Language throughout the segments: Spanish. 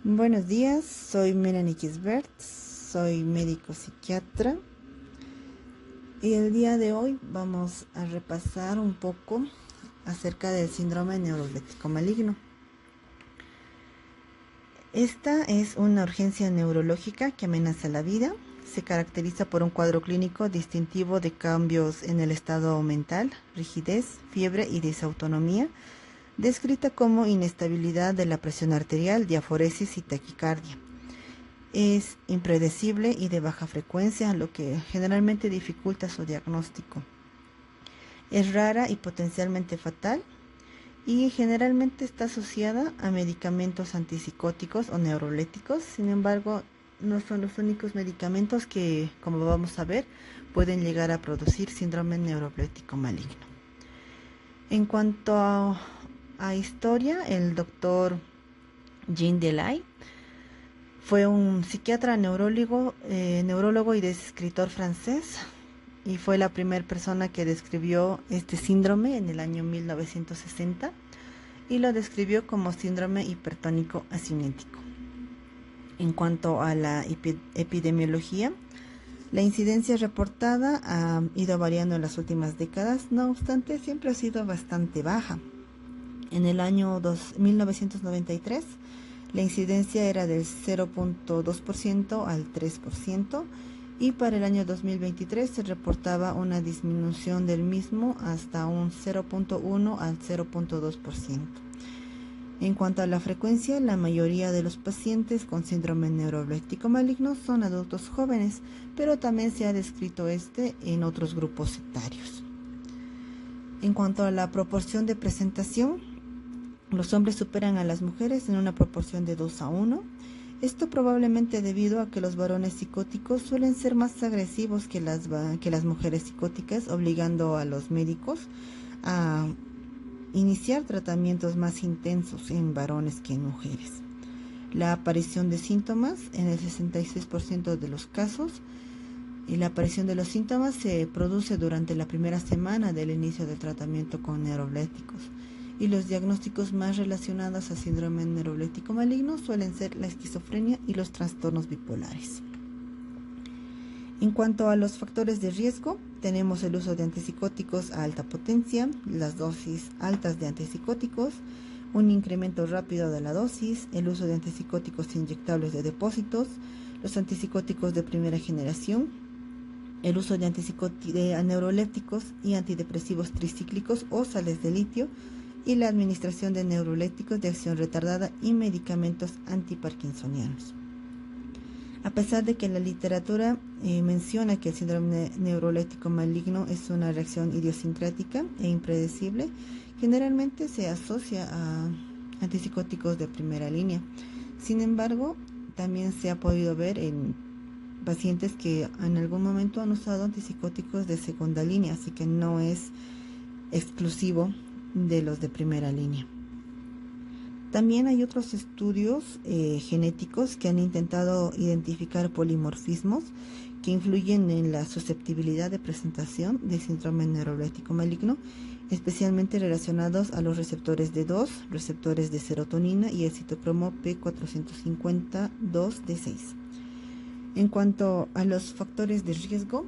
Buenos días, soy Melanie Kisbert, soy médico psiquiatra y el día de hoy vamos a repasar un poco acerca del síndrome neuroléptico maligno. Esta es una urgencia neurológica que amenaza la vida. Se caracteriza por un cuadro clínico distintivo de cambios en el estado mental, rigidez, fiebre y disautonomía, descrita como inestabilidad de la presión arterial, diaforesis y taquicardia. Es impredecible y de baja frecuencia, lo que generalmente dificulta su diagnóstico. Es rara y potencialmente fatal y generalmente está asociada a medicamentos antipsicóticos o neurolépticos. Sin embargo, no son los únicos medicamentos que, como vamos a ver, pueden llegar a producir síndrome neuroléptico maligno. En cuanto a historia, el doctor Jean Delay fue un psiquiatra neurólogo y escritor francés y fue la primera persona que describió este síndrome en el año 1960 y lo describió como síndrome hipertónico asimétrico. En cuanto a la epidemiología, la incidencia reportada ha ido variando en las últimas décadas, no obstante siempre ha sido bastante baja. En el año 1993, la incidencia era del 0.2% al 3% y para el año 2023 se reportaba una disminución del mismo hasta un 0.1 al 0.2%. En cuanto a la frecuencia, la mayoría de los pacientes con síndrome neuroléptico maligno son adultos jóvenes, pero también se ha descrito en otros grupos etarios. En cuanto a la proporción de presentación, los hombres superan a las mujeres en una proporción de 2:1. Esto probablemente debido a que los varones psicóticos suelen ser más agresivos que las mujeres psicóticas, obligando a los médicos a iniciar tratamientos más intensos en varones que en mujeres. La aparición de síntomas en el 66% de los casos, y la aparición de los síntomas se produce durante la primera semana del inicio del tratamiento con neurolépticos. Y los diagnósticos más relacionados a síndrome neuroléptico maligno suelen ser la esquizofrenia y los trastornos bipolares. En cuanto a los factores de riesgo, tenemos el uso de antipsicóticos a alta potencia, las dosis altas de antipsicóticos, un incremento rápido de la dosis, el uso de antipsicóticos inyectables de depósitos, los antipsicóticos de primera generación, el uso de neurolépticos y antidepresivos tricíclicos o sales de litio, y la administración de neurolépticos de acción retardada y medicamentos antiparkinsonianos. A pesar de que la literatura menciona que el síndrome neuroléptico maligno es una reacción idiosincrática e impredecible, generalmente se asocia a antipsicóticos de primera línea. Sin embargo, también se ha podido ver en pacientes que en algún momento han usado antipsicóticos de segunda línea, así que no es exclusivo de los de primera línea. También hay otros estudios genéticos que han intentado identificar polimorfismos que influyen en la susceptibilidad de presentación del síndrome neuroléptico maligno, especialmente relacionados a los receptores D2, receptores de serotonina y el citocromo P452D6. En cuanto a los factores de riesgo,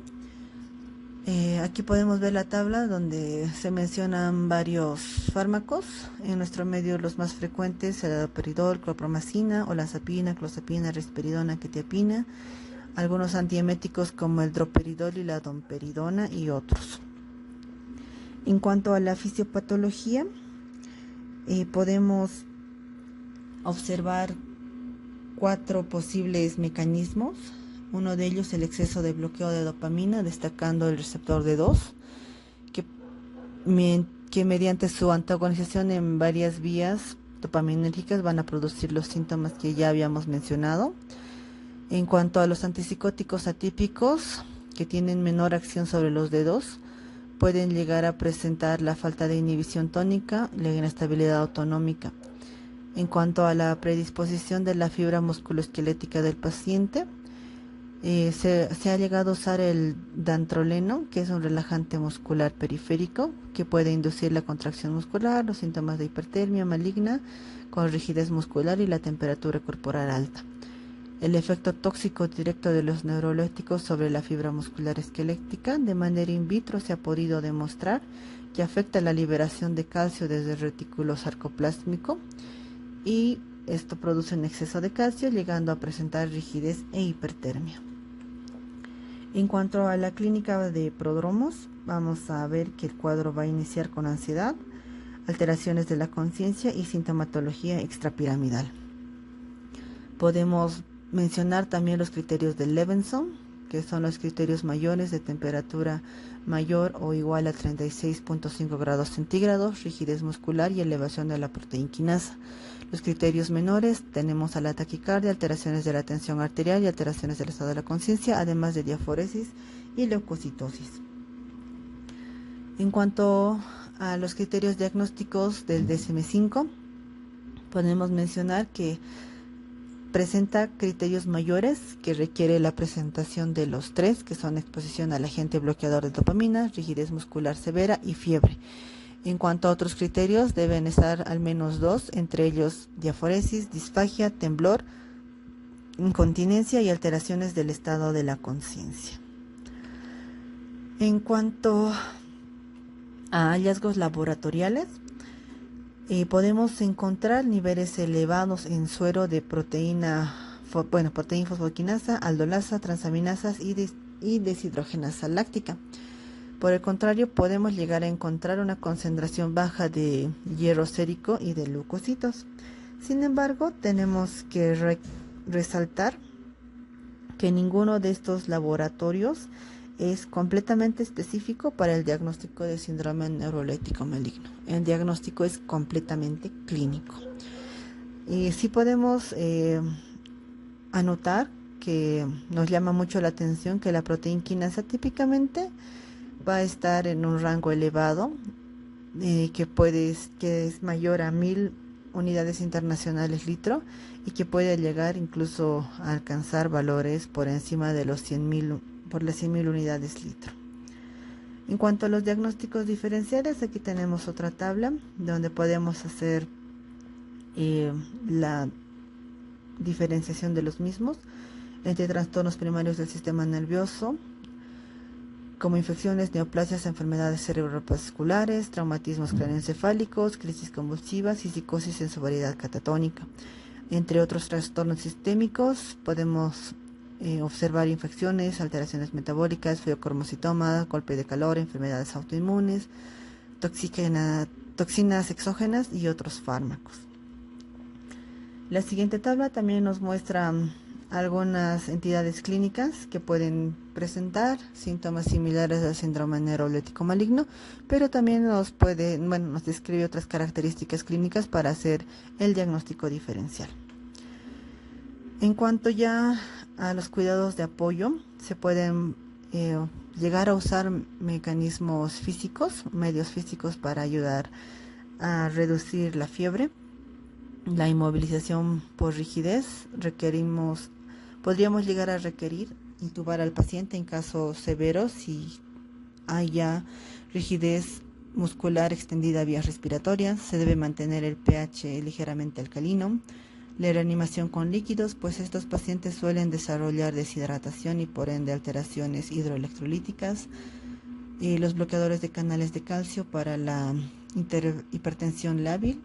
aquí podemos ver la tabla donde se mencionan varios fármacos. En nuestro medio los más frecuentes, el haloperidol, clorpromazina, olanzapina, clozapina, risperidona, quetiapina, algunos antieméticos como el droperidol y la domperidona y otros. En cuanto a la fisiopatología, podemos observar 4 posibles mecanismos. Uno de ellos el exceso de bloqueo de dopamina, destacando el receptor D2, que mediante su antagonización en varias vías dopaminérgicas van a producir los síntomas que ya habíamos mencionado. En cuanto a los antipsicóticos atípicos, que tienen menor acción sobre los D2, pueden llegar a presentar la falta de inhibición tónica, la inestabilidad autonómica. En cuanto a la predisposición de la fibra musculoesquelética del paciente, Se ha llegado a usar el dantroleno, que es un relajante muscular periférico que puede inducir la contracción muscular, los síntomas de hipertermia maligna con rigidez muscular y la temperatura corporal alta. El efecto tóxico directo de los neurolépticos sobre la fibra muscular esquelética de manera in vitro se ha podido demostrar que afecta la liberación de calcio desde el retículo sarcoplásmico y esto produce un exceso de calcio, llegando a presentar rigidez e hipertermia. En cuanto a la clínica de prodromos, vamos a ver que el cuadro va a iniciar con ansiedad, alteraciones de la conciencia y sintomatología extrapiramidal. Podemos mencionar también los criterios de Levenson, que son los criterios mayores de temperatura mayor o igual a 36.5 grados centígrados, rigidez muscular y elevación de la proteína quinasa. Los criterios menores tenemos a la taquicardia, alteraciones de la tensión arterial y alteraciones del estado de la conciencia, además de diaforesis y leucocitosis. En cuanto a los criterios diagnósticos del DSM-5, podemos mencionar que presenta criterios mayores que requiere la presentación de los tres, que son exposición al agente bloqueador de dopamina, rigidez muscular severa y fiebre. En cuanto a otros criterios, deben estar al menos dos, entre ellos diaforesis, disfagia, temblor, incontinencia y alteraciones del estado de la conciencia. En cuanto a hallazgos laboratoriales, podemos encontrar niveles elevados en suero de proteína fosfoquinasa, aldolasa, transaminasas y deshidrogenasa láctica. Por el contrario, podemos llegar a encontrar una concentración baja de hierro sérico y de leucocitos. Sin embargo, tenemos que resaltar que ninguno de estos laboratorios es completamente específico para el diagnóstico de síndrome neuroléptico maligno. El diagnóstico es completamente clínico. Y sí podemos anotar que nos llama mucho la atención que la proteína quinasa típicamente va a estar en un rango elevado, que es mayor a 1000 unidades internacionales litro y que puede llegar incluso a alcanzar valores por encima de los 100.000 unidades litro. En cuanto a los diagnósticos diferenciales, aquí tenemos otra tabla donde podemos hacer la diferenciación de los mismos entre trastornos primarios del sistema nervioso, como infecciones, neoplasias, enfermedades cerebrovasculares, traumatismos craneoencefálicos, crisis convulsivas y psicosis en su variedad catatónica. Entre otros trastornos sistémicos podemos observar infecciones, alteraciones metabólicas, feocromocitoma, golpe de calor, enfermedades autoinmunes, toxinas exógenas y otros fármacos. La siguiente tabla también nos muestra algunas entidades clínicas que pueden presentar síntomas similares al síndrome neuroléptico maligno, pero también nos describe otras características clínicas para hacer el diagnóstico diferencial. En cuanto ya a los cuidados de apoyo, se pueden llegar a usar mecanismos físicos, medios físicos para ayudar a reducir la fiebre. La inmovilización por rigidez, podríamos llegar a requerir intubar al paciente en casos severos si haya rigidez muscular extendida a vías respiratorias. Se debe mantener el pH ligeramente alcalino. La reanimación con líquidos, pues estos pacientes suelen desarrollar deshidratación y por ende alteraciones hidroelectrolíticas. Y los bloqueadores de canales de calcio para la hipertensión lábil.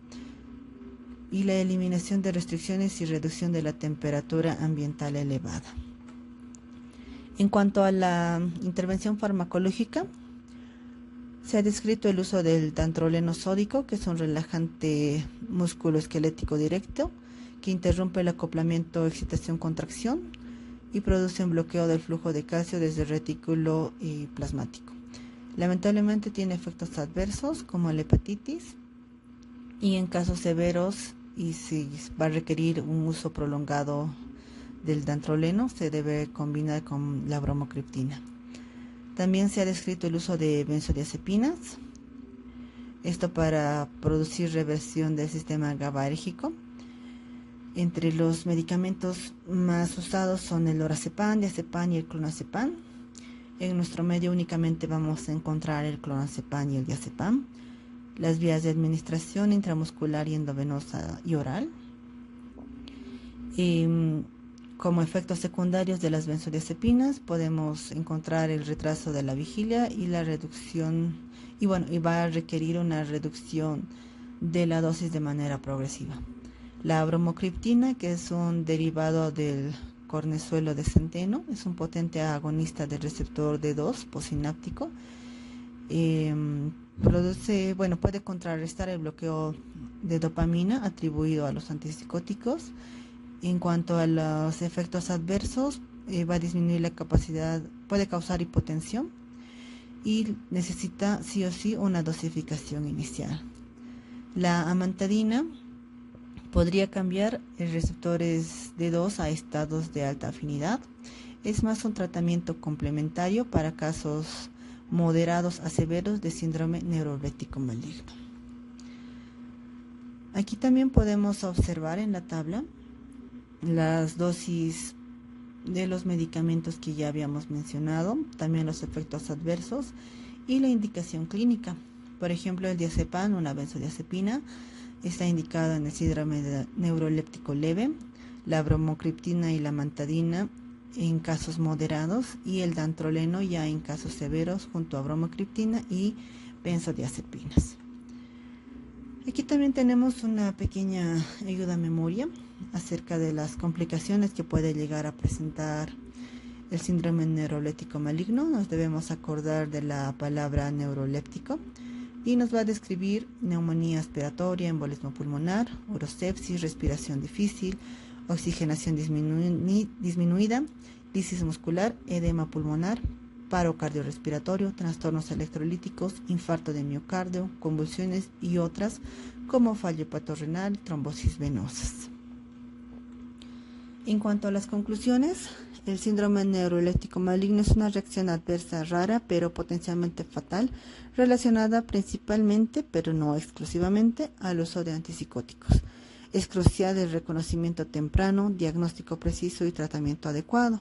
Y la eliminación de restricciones y reducción de la temperatura ambiental elevada. En cuanto a la intervención farmacológica, se ha descrito el uso del dantroleno sódico, que es un relajante musculoesquelético directo, que interrumpe el acoplamiento excitación-contracción y produce un bloqueo del flujo de calcio desde el retículo plasmático. Lamentablemente tiene efectos adversos como la hepatitis y en casos severos y si va a requerir un uso prolongado del dantroleno, se debe combinar con la bromocriptina. También se ha descrito el uso de benzodiazepinas, esto para producir reversión del sistema GABAérgico. Entre los medicamentos más usados son el lorazepam, diazepam y el clonazepam. En nuestro medio únicamente vamos a encontrar el clonazepam y el diazepam. Las vías de administración intramuscular y endovenosa y oral. Como efectos secundarios de las benzodiazepinas podemos encontrar el retraso de la vigilia y la reducción, y va a requerir una reducción de la dosis de manera progresiva. La bromocriptina, que es un derivado del cornezuelo de centeno, es un potente agonista del receptor D2 posináptico. Puede contrarrestar el bloqueo de dopamina atribuido a los antipsicóticos. En cuanto a los efectos adversos, va a disminuir la capacidad, puede causar hipotensión y necesita sí o sí una dosificación inicial. La amantadina podría cambiar los receptores D2 a estados de alta afinidad. Es más un tratamiento complementario para casos moderados a severos de síndrome neuroléptico maligno. Aquí también podemos observar en la tabla las dosis de los medicamentos que ya habíamos mencionado, también los efectos adversos y la indicación clínica. Por ejemplo, el diazepam, una benzodiazepina, está indicado en el síndrome neuroléptico leve, la bromocriptina y la amantadina en casos moderados y el dantroleno ya en casos severos junto a bromocriptina y benzodiazepinas. Aquí también tenemos una pequeña ayuda a memoria acerca de las complicaciones que puede llegar a presentar el síndrome neuroléptico maligno. Nos debemos acordar de la palabra neuroléptico y nos va a describir neumonía aspiratoria, embolismo pulmonar, urosepsis, respiración difícil, oxigenación disminuida, lisis muscular, edema pulmonar, paro cardiorrespiratorio, trastornos electrolíticos, infarto de miocardio, convulsiones y otras como fallo hepatorenal, trombosis venosas. En cuanto a las conclusiones, el síndrome neuroléptico maligno es una reacción adversa rara pero potencialmente fatal relacionada principalmente, pero no exclusivamente, al uso de antipsicóticos. Es crucial el reconocimiento temprano, diagnóstico preciso y tratamiento adecuado.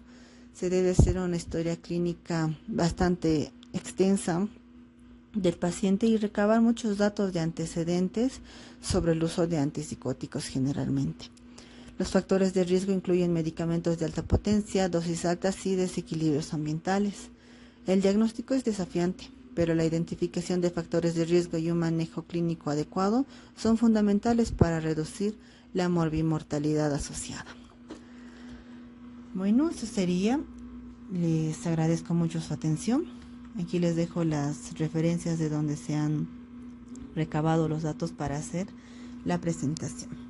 Se debe hacer una historia clínica bastante extensa del paciente y recabar muchos datos de antecedentes sobre el uso de antipsicóticos generalmente. Los factores de riesgo incluyen medicamentos de alta potencia, dosis altas y desequilibrios ambientales. El diagnóstico es desafiante, pero la identificación de factores de riesgo y un manejo clínico adecuado son fundamentales para reducir la morbimortalidad asociada. Bueno, eso sería. Les agradezco mucho su atención. Aquí les dejo las referencias de donde se han recabado los datos para hacer la presentación.